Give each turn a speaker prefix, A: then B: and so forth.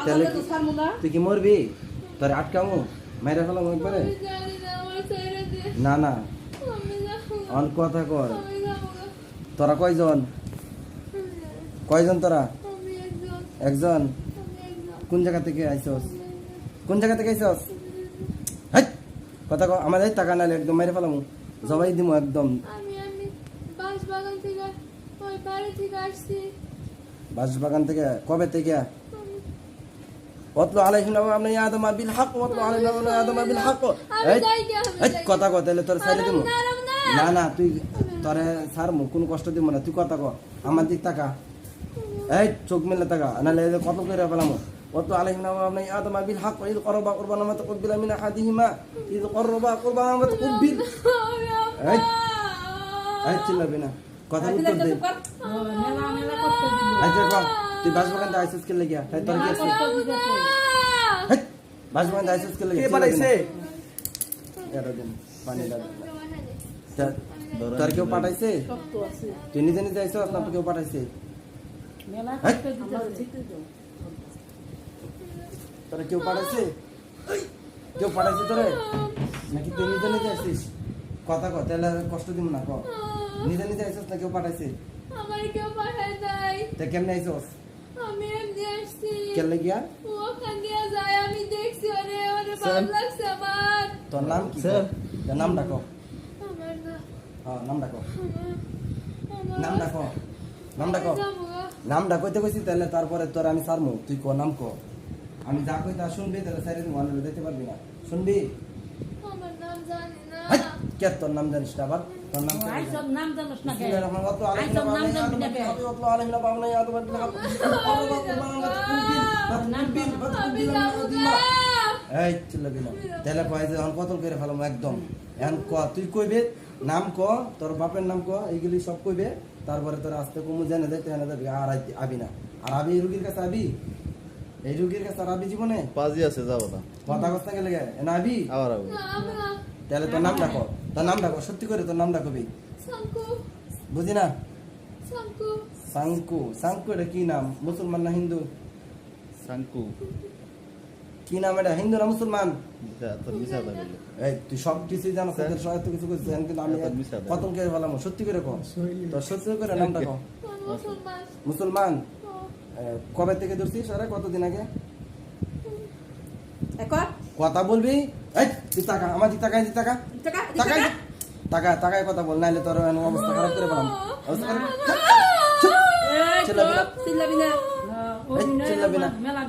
A: তাহলে তুই কি মরবি? তোর আটকামু মেরে ফেলাম একবারে? না না, অন কথা কর। তোরা কয়জন? কয়জন তোরা? একজন। কোন জায়গা থেকে আইছস? কোন জায়গা থেকে আইছস? হাই কথা কর, আমার এই টাকা নালে একদম মেরে ফেলাম, জবাই দিমু একদম। বাঁশবাগান থেকে? কবে থেকে? ওয়াতলু আলাইহিম নাবা আদম বিল হক, ওয়াতলু আলাইহিম নাবা আদম বিল হক। এই কথা কর, তাহলে তোর ছাইরে দিমু। না না, তুই তোরে ছাড়মু, কোনো কষ্ট দিব না, তুই কথা কর। আমার দিক তাকা, এই চোখ মেলে তাকা, নাহলে কত করে ফেলামু। ওয়াতলু আলাইহিম নাবা আদম বিল হক, ইদ করবা কুরবানা মা তাকবিলা মিন আহাদিহিমা, ইদ করবা কুরবানা মা তাকবিল। এই চিল্লাবি না, কথা উত্তর দে। আচ্ছা কর, তুই বাঁশবাগান থেকে আইসিস কে লাগিয়া? তাই তোর কি আছে? বাঁশবাগান থেকে আইসিস কে লাগিয়া? কে পাঠাইছে? এরা দেন পানি দাও। তোর কেউ পাঠাইছে? তুই নিজে নিজে আইসো না কেউ পাঠাইছে? তোরা কেউ পাঠাইছে? কেউ পাঠাইছে তোরে নাকি তুই নিজে নিজে আসিস? কথা কর, তাহলে কষ্ট দিব না। কর, নিজে নিজে আইসস না কেউ পাঠাইছে?
B: আমার কেউ পাঠায় নাই।
A: তা কেমনে আইসস?
B: আমি এমনি আসছি।
A: কেন গিয়া?
B: ওখান দিয়ে যায়, আমি দেখছি, ওরে ভালো লাগছে আমার।
A: তোর নাম কি? তোর নাম ডাকো।
B: আমার না।
A: হ্যাঁ, নাম ডাকো। নাম ডাকো, নাম ডাকো। নাম ডাকইতে কইছি, তাহলে তারপরে তোর আমি ছাড়মু। তুই কো নাম কো, আমি যা কই তা শুনবি, তাহলে সাইরে দিমু, আনলে দিতে পারবি না। শুনবি?
B: আমার নাম জানি না।
A: হাই কে তোর নাম জানিস না? আবার তোর নাম কি?
C: আই সব নাম জানোস না কে?
A: বিসমিল্লাহির রহমানির রহিম। আই সব নাম জানি না কে? ওয়াতলু আলাইহিম নাবা আদম বিল হক, আল্লাহু আকবার। এই চিল্লাবি না, তাহলে কয় যে কতল করে ফেলাম একদম। এখন ক, তুই কইবে নাম ক, তোর বাপের নাম ক, এইগুলি সব কইবে, তারপরে তোর আস্তে কমু জেনে যাইতে এনে যাবি। আর আবি না। আর আবি এই রুগীর কাছে আবি? এই রুগীর কাছে আর আবি জীবনে?
D: পাজি আছে যাবো না।
A: কথা কস্তা গেলে এনে আবি?
D: আবার আবো।
A: তাহলে তোর নাম ডাকো, তোর নাম ডাকো, সত্যি করে তোর নাম ডাকবি।
B: সাঙ্কু।
A: বুঝি না?
B: সাঙ্কু।
A: সাঙ্কু? সাঙ্কু এটা কি নাম? মুসলমান না হিন্দু?
D: সাঙ্কু
A: কি নাম এটা? হিন্দু না মুসলমান?
D: তোর মিশা দা বলে।
A: এই তুই সব কিছুই জানো, তোদের সবাই তো কিছু করছিস, কিন্তু আমি কতল করে ফেলাম। সত্যি করে কো, তোর সত্যি করে নাম ডাকো।
B: মুসলমান।
A: মুসলমান? কবে থেকে ধরছিস? আরে কতদিন আগে? কথা বলবি? এই তুই টাকা আমার দিক টাকা, টাকা টাকা টাকা টাকায় কথা বল, নাইলে তোর অবস্থা খারাপ করে পেলাম। অবস্থা খারাপ। চিল্লাবি না,
C: চিল্লাবি না।
A: চিল্লাবি না।
C: মেলা